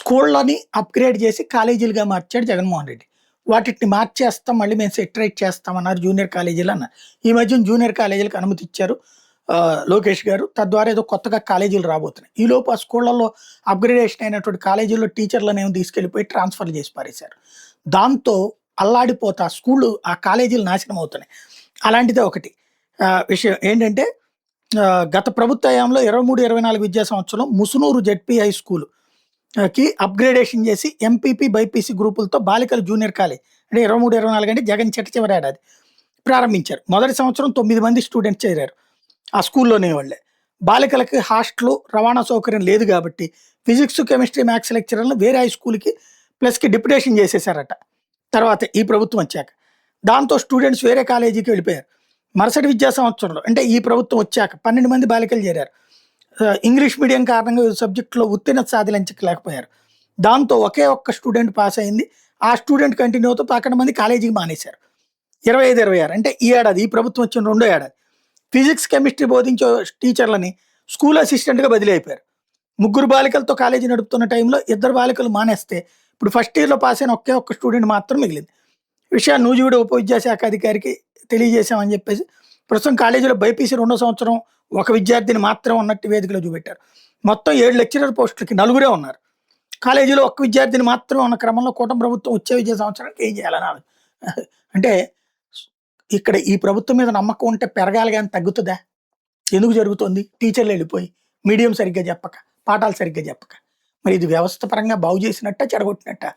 స్కూళ్ళని upgrade చేసి కాలేజీలుగా మార్చాడు జగన్మోహన్ రెడ్డి. వాటిని మార్చేస్తాం, మళ్ళీ మేము సెటరేట్ చేస్తామన్నారు జూనియర్ కాలేజీలు అన్నారు. ఈ మధ్యన జూనియర్ కాలేజీలకు అనుమతి ఇచ్చారు లోకేష్ గారు. తద్వారా ఏదో కొత్తగా కాలేజీలు రాబోతున్నాయి. ఈలోపు ఆ స్కూళ్ళలో అప్‌గ్రేడేషన్ అయినటువంటి కాలేజీల్లో టీచర్లనేమో తీసుకెళ్ళిపోయి ట్రాన్స్‌ఫర్‌లు చేసి పారేశారు. దాంతో అల్లాడిపోతా ఆ కాలేజీలు నాశనం అవుతున్నాయి. అలాంటిదే ఒకటి విషయం ఏంటంటే గత ప్రభుత్వ హయాంలో 23, 24 విద్యా సంవత్సరం ముసునూరు జెడ్పీ హై స్కూల్ కి అప్‌గ్రేడేషన్ చేసి ఎంపీపీ, బైపీసీ గ్రూపులతో బాలికల జూనియర్ కాలేజ్ అంటే 23, 24 అంటే జగన్ చిట్ట చివరి ఏడాది ప్రారంభించారు. మొదటి సంవత్సరం 9 మంది స్టూడెంట్స్ చేరారు. ఆ స్కూల్లోనే వాళ్ళే. బాలికలకి హాస్టలు, రవాణా సౌకర్యం లేదు కాబట్టి ఫిజిక్స్, కెమిస్ట్రీ, మ్యాథ్స్ లెక్చరర్‌లను వేరే హై స్కూల్‌కి ప్లస్‌కి డిప్యుటేషన్ చేసేసారట. తర్వాత ఈ ప్రభుత్వం వచ్చాక. దాంతో స్టూడెంట్స్ వేరే కాలేజీకి వెళ్ళిపోయారు. మరుసటి విద్యా సంవత్సరంలో అంటే ఈ ప్రభుత్వం వచ్చాక 12 మంది బాలికలు చేరారు. ఇంగ్లీష్ మీడియం కారణంగా వివిధ సబ్జెక్టులో ఉత్తీర్ణత సాధించలేకపోయారు. దాంతో ఒకే ఒక్క స్టూడెంట్ పాస్ అయింది. ఆ స్టూడెంట్ కంటిన్యూ అవుతూ 11 మంది కాలేజీకి మానేశారు. 25, 26 అంటే ఈ ఏడాది ఈ ప్రభుత్వం వచ్చిన రెండో ఏడాది. ఫిజిక్స్, కెమిస్ట్రీ బోధించే టీచర్లని స్కూల్ అసిస్టెంట్‌గా బదిలీ అయిపోయారు. ముగ్గురు బాలికలతో కాలేజీ నడుపుతున్న టైంలో ఇద్దరు బాలికలు మానేస్తే ఇప్పుడు ఫస్ట్ ఇయర్‌లో పాస్ అయిన ఒకే ఒక్క స్టూడెంట్ మాత్రం మిగిలింది. విషయాన్ని నూజివీడు ఉప విద్యాశాఖ అధికారికి తెలియజేశామని చెప్పేసి ప్రస్తుతం కాలేజీలో బైపీసీ రెండో సంవత్సరం ఒక విద్యార్థిని మాత్రం ఉన్నట్టు వేదికలో చూపెట్టారు. మొత్తం 7 లెక్చరర్ పోస్టులకి నలుగురే ఉన్నారు. కాలేజీలో ఒక్క విద్యార్థిని మాత్రమే ఉన్న క్రమంలో కూటమి ప్రభుత్వం వచ్చే విద్యా సంవత్సరానికి ఏం చేయాలని అంటే ఇక్కడ ఈ ప్రభుత్వం మీద నమ్మకం ఉంటే పెరగాలి గాని తగ్గుతుందా? ఎందుకు జరుగుతోంది? టీచర్లు వెళ్ళిపోయి, మీడియం సరిగ్గా చెప్పక, పాఠాలు సరిగ్గా చెప్పక. మరి ఇది వ్యవస్థ పరంగా బాగు చేసినట్టా? చెడగొట్టినట్టా?